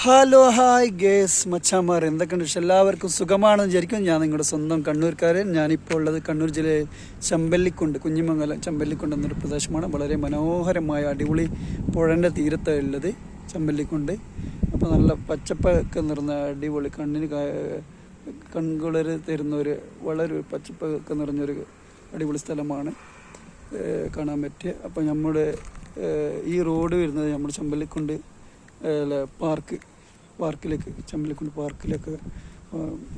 Hello hi guys മച്ചാമാർ, എന്തൊക്കെയുണ്ട്? പക്ഷെ എല്ലാവർക്കും സുഖമാണെന്ന് വിചാരിക്കും. ഞാൻ നിങ്ങളുടെ സ്വന്തം കണ്ണൂർക്കാരൻ. ഞാനിപ്പോൾ ഉള്ളത് കണ്ണൂർ ജില്ലയിൽ ചമ്പല്ലിക്കുണ്ട്, കുഞ്ഞിമംഗലം ചമ്പല്ലിക്കുണ്ട് എന്നൊരു പ്രദേശമാണ്. വളരെ മനോഹരമായ അടിപൊളി പുഴൻ്റെ തീരത്താണ് ഉള്ളത് ചമ്പല്ലിക്കുണ്ട്. അപ്പോൾ നല്ല പച്ചപ്പൊക്കെ നിറഞ്ഞ അടിപൊളി കൺകുളിര് തരുന്ന വളരെ പച്ചപ്പൊക്കെ നിറഞ്ഞൊരു അടിപൊളി സ്ഥലമാണ് കാണാൻ പറ്റിയ. അപ്പോൾ നമ്മുടെ ഈ റോഡ് വരുന്നത് നമ്മുടെ ചമ്പല്ലിക്കുണ്ട് പാർക്കിലേക്ക് ചമ്പല്ലിക്കുണ്ട് പാർക്കിലേക്ക്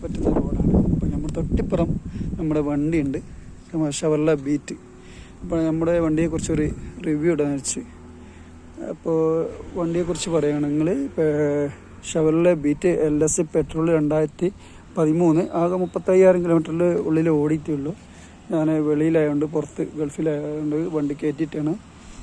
പറ്റുന്ന റോഡാണ്. അപ്പോൾ നമ്മൾ തൊട്ടിപ്പുറം നമ്മുടെ വണ്ടിയുണ്ട്, ഷവർല ബീറ്റ്. അപ്പോൾ നമ്മുടെ വണ്ടിയെക്കുറിച്ചൊരു റിവ്യൂ ഇടാന്ന് വെച്ച്. അപ്പോൾ വണ്ടിയെക്കുറിച്ച് പറയുകയാണെങ്കിൽ ഷവർല ബീറ്റ് LS പെട്രോൾ 2013 ആകെ 35,000 കിലോമീറ്ററിൽ ഉള്ളിൽ ഓടിയിട്ടുള്ളൂ. ഞാൻ വെളിയിലായതുകൊണ്ട്, പുറത്ത് ഗൾഫിലായതുകൊണ്ട് വണ്ടി കയറ്റിയിട്ടാണ്.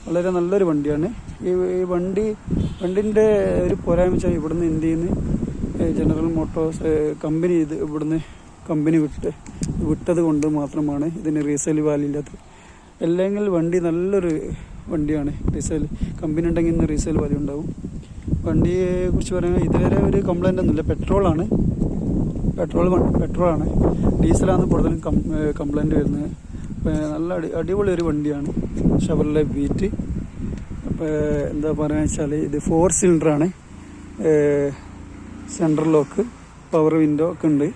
വളരെ നല്ലൊരു വണ്ടിയാണ് ഈ വണ്ടിൻ്റെ ഒരു പോരായ്മ വെച്ചാൽ ഇവിടുന്ന് ഇന്ത്യയിൽ നിന്ന് ജനറൽ മോട്ടോഴ്സ് കമ്പനി ഇവിടുന്ന് കമ്പനി വിട്ടത് കൊണ്ട് മാത്രമാണ് ഇതിന് റീസെയിൽ വാല്യൂ ഇല്ലാത്തത്. അല്ലെങ്കിൽ വണ്ടി നല്ലൊരു വണ്ടിയാണ്. റീസെയിൽ കമ്പനി ഉണ്ടെങ്കിൽ ഇന്ന് റീസെയിൽ വാല്യൂ ഉണ്ടാവും. വണ്ടിയെ കുറിച്ച് പറയുന്നത് ഇതുവരെ ഒരു കംപ്ലൈൻ്റ് ഒന്നുമില്ല. പെട്രോളാണ്, ഡീസലാണ് കൂടുതലും കംപ്ലൈൻറ്റ് വരുന്നത്. നല്ല അടിപൊളി ഒരു വണ്ടിയാണ് ഷവർല ബീറ്റ്. അപ്പോൾ എന്താ പറയുക വെച്ചാൽ ഇത് 4 സിലിണ്ടറാണ്. സെൻട്രൽ ലോക്ക്, പവർ വിൻഡോ ഒക്കെ ഉണ്ട്.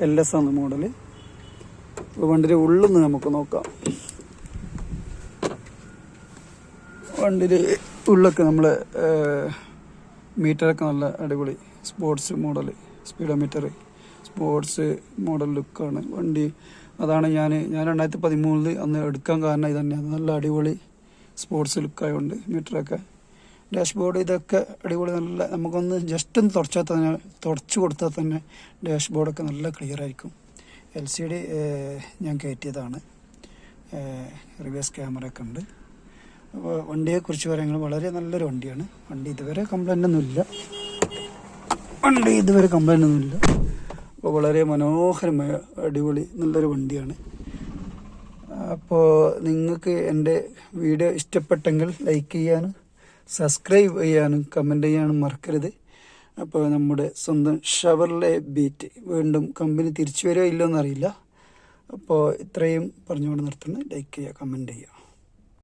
LS ആണ് മോഡൽ. അപ്പോൾ വണ്ടിയുടെ ഉള്ളിൽ നിന്ന് നമുക്ക് നോക്കാം. വണ്ടിയുടെ ഉള്ളൊക്കെ നമ്മളെ മീറ്ററൊക്കെ നല്ല അടിപൊളി sports model, speedometer sports model ലുക്കാണ് വണ്ടി. അതാണ് ഞാൻ 2013 അന്ന് എടുക്കാൻ കാരണം ഇത് തന്നെയാണ്. നല്ല അടിപൊളി സ്പോർട്സ് ലുക്കായതുകൊണ്ട് മീറ്ററൊക്കെ, ഡാഷ്ബോർഡ് ഇതൊക്കെ അടിപൊളി. നല്ല നമുക്കൊന്ന് ജസ്റ്റ് ഒന്ന് തുടച്ചു കൊടുത്താൽ തന്നെ ഡാഷ്ബോർഡൊക്കെ നല്ല ക്ലിയർ ആയിരിക്കും. LCD ഞാൻ കയറ്റിയതാണ്. റിവേഴ്സ് ക്യാമറ ഒക്കെ ഉണ്ട്. അപ്പോൾ വണ്ടിയെക്കുറിച്ച് പറയുന്നത് വളരെ നല്ലൊരു വണ്ടിയാണ്. വണ്ടി ഇതുവരെ കംപ്ലൈൻ്റ് ഒന്നുമില്ല. അപ്പോൾ വളരെ മനോഹരമായ അടിപൊളി നല്ലൊരു വണ്ടിയാണ്. അപ്പോൾ നിങ്ങൾക്ക് എൻ്റെ വീഡിയോ ഇഷ്ടപ്പെട്ടെങ്കിൽ ലൈക്ക് ചെയ്യാനും സബ്സ്ക്രൈബ് ചെയ്യാനും കമൻറ്റ് ചെയ്യാനും മറക്കരുത്. അപ്പോൾ നമ്മുടെ സ്വന്തം ഷവർലെ ബീറ്റ് വീണ്ടും കമ്പനി തിരിച്ചു വരുമോ ഇല്ലയോ എന്നറിയില്ല. അപ്പോൾ ഇത്രയും പറഞ്ഞുകൊണ്ട് നിർത്തുന്നു. ലൈക്ക് ചെയ്യുക, കമൻറ്റ് ചെയ്യുക.